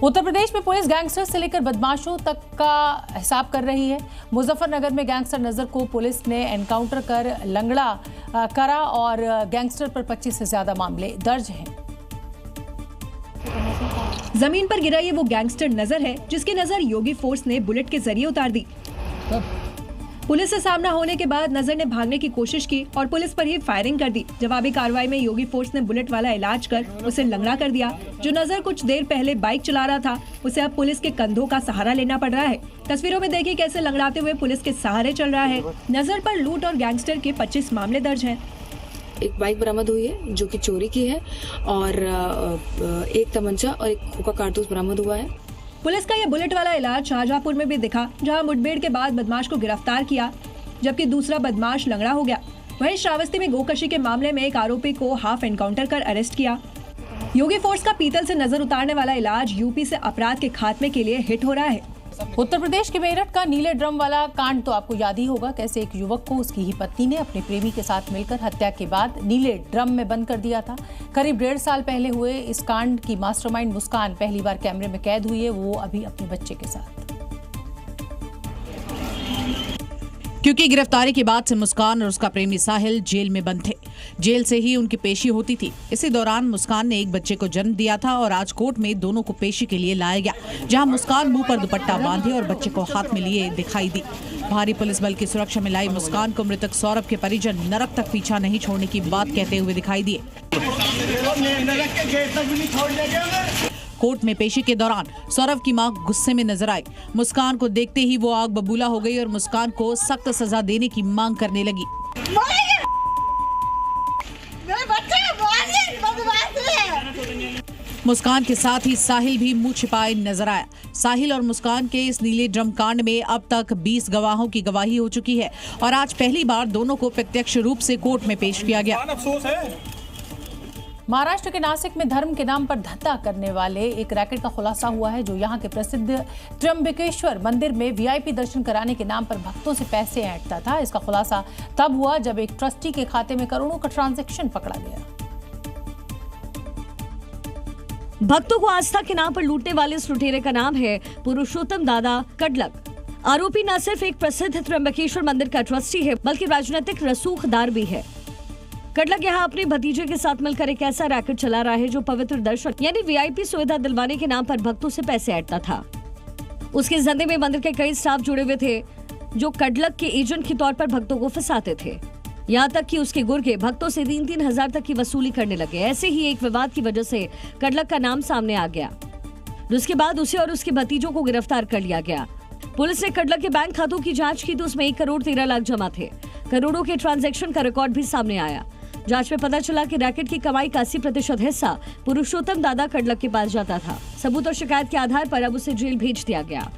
उत्तर प्रदेश में police gangster से लेकर बदमाशों तक का हिसाब कर रही है। मुजफ्फरनगर में गैंगस्टर नजर को पुलिस ने एनकाउंटर कर लंगड़ा करा और गैंगस्टर पर 25 से ज्यादा मामले दर्ज हैं। जमीन पर गिरा ये वो गैंगस्टर नजर है जिसकी नजर योगी फोर्स ने बुलेट के जरिए उतार दी। पुलिस से सामना होने के बाद नजर ने भागने की कोशिश की और पुलिस पर ही फायरिंग कर दी। जवाबी कार्रवाई में योगी फोर्स ने बुलेट वाला इलाज कर उसे लंगड़ा कर दिया। जो नजर कुछ देर पहले बाइक चला रहा था उसे अब पुलिस के कंधों का सहारा लेना पड़ रहा है। तस्वीरों में देखिए कैसे लंगड़ाते हुए पुलिस के सहारे चल रहा है। नजर पर लूट और गैंगस्टर के 25 मामले दर्ज हैं। एक बाइक बरामद हुई है जो कि चोरी की है और एक तमंचा और एक खोखा कारतूस बरामद हुआ है। पुलिस का यह बुलेट वाला इलाज शाहजहांपुर में भी दिखा, जहां मुठभेड़ के बाद बदमाश को गिरफ्तार किया जबकि दूसरा बदमाश लंगड़ा हो गया। वहीं श्रावस्ती में गोकशी के मामले में एक आरोपी को हाफ एनकाउंटर कर अरेस्ट किया। योगी फोर्स का पीतल से नजर उतारने वाला इलाज यूपी से अपराध के खात्मे के लिए हिट हो रहा है। उत्तर प्रदेश के मेरठ का नीले ड्रम वाला कांड तो आपको याद ही होगा, कैसे एक युवक को उसकी ही पत्नी ने अपने प्रेमी के साथ मिलकर हत्या के बाद नीले ड्रम में बंद कर दिया था। करीब 1.5 साल पहले हुए इस कांड की मास्टरमाइंड मुस्कान पहली बार कैमरे में कैद हुई है, वो अभी अपने बच्चे के साथ। क्योंकि गिरफ्तारी के बाद से मुस्कान और उसका प्रेमी साहिल जेल में बंद थे। जेल से ही उनकी पेशी होती थी। इसी दौरान मुस्कान ने एक बच्चे को जन्म दिया था और आज कोर्ट में दोनों को पेशी के लिए लाया गया, जहां मुस्कान मुंह पर दुपट्टा बांधे और बच्चे को हाथ में लिए दिखाई दी। भारी पुलिस बल की सुरक्षा में लाई मुस्कान को मृतक सौरभ के परिजन नरक तक पीछा नहीं छोड़ने की बात कहते हुए दिखाई दिए। कोर्ट में पेशी के दौरान सौरभ की मां गुस्से में नजर आई। मुस्कान को देखते ही वो आग बबूला हो गई और मुस्कान को सख्त सजा देने की मांग करने लगी। मुस्कान के साथ ही साहिल भी मुंह छिपाए नजर आया। साहिल और मुस्कान के इस नीले ड्रम कांड में अब तक 20 गवाहों की गवाही हो चुकी है और आज पहली बार दोनों को प्रत्यक्ष रूप से कोर्ट में पेश किया गया। महाराष्ट्र के नासिक में धर्म के नाम पर धंधा करने वाले एक रैकेट का खुलासा हुआ है, जो यहां के प्रसिद्ध त्र्यंबकेश्वर मंदिर में वीआईपी दर्शन कराने के नाम पर भक्तों से पैसे ऐंठता था। इसका खुलासा तब हुआ जब एक ट्रस्टी के खाते में करोड़ों का ट्रांजैक्शन पकड़ा गया। भक्तों को आस्था के नाम पर लूटने वाले इस लुटेरे का नाम है पुरुषोत्तम दादा कडलक। आरोपी न सिर्फ एक प्रसिद्ध त्र्यंबकेश्वर मंदिर का ट्रस्टी है बल्कि राजनीतिक रसूखदार भी है। कडलक यहाँ अपने भतीजे के साथ मिलकर एक ऐसा रैकेट चला रहा है जो पवित्र दर्शन यानी वीआईपी सुविधा दिलवाने के नाम पर भक्तों से पैसे ऐंठता था। उसके धंधे में मंदिर के कई स्टाफ जुड़े हुए थे जो कडलक के एजेंट के तौर पर भक्तों को फंसाते थे। यहाँ तक कि उसके गुर्गे भक्तों से 3-3 हजार तक की वसूली करने लगे। ऐसे ही एक विवाद की वजह से कडलक का नाम सामने आ गया। उसके बाद उसे और उसके भतीजों को गिरफ्तार कर लिया गया। पुलिस ने कडलक के बैंक खातों की जांच की तो उसमें 1 करोड़ 13 लाख जमा थे। करोड़ों के ट्रांजैक्शन का रिकॉर्ड भी सामने आया। जांच में पता चला कि रैकेट की कमाई का 80% हिस्सा पुरुषोत्तम दादा कडलक के पास जाता था। सबूत और शिकायत के आधार पर अब उसे जेल भेज दिया गया।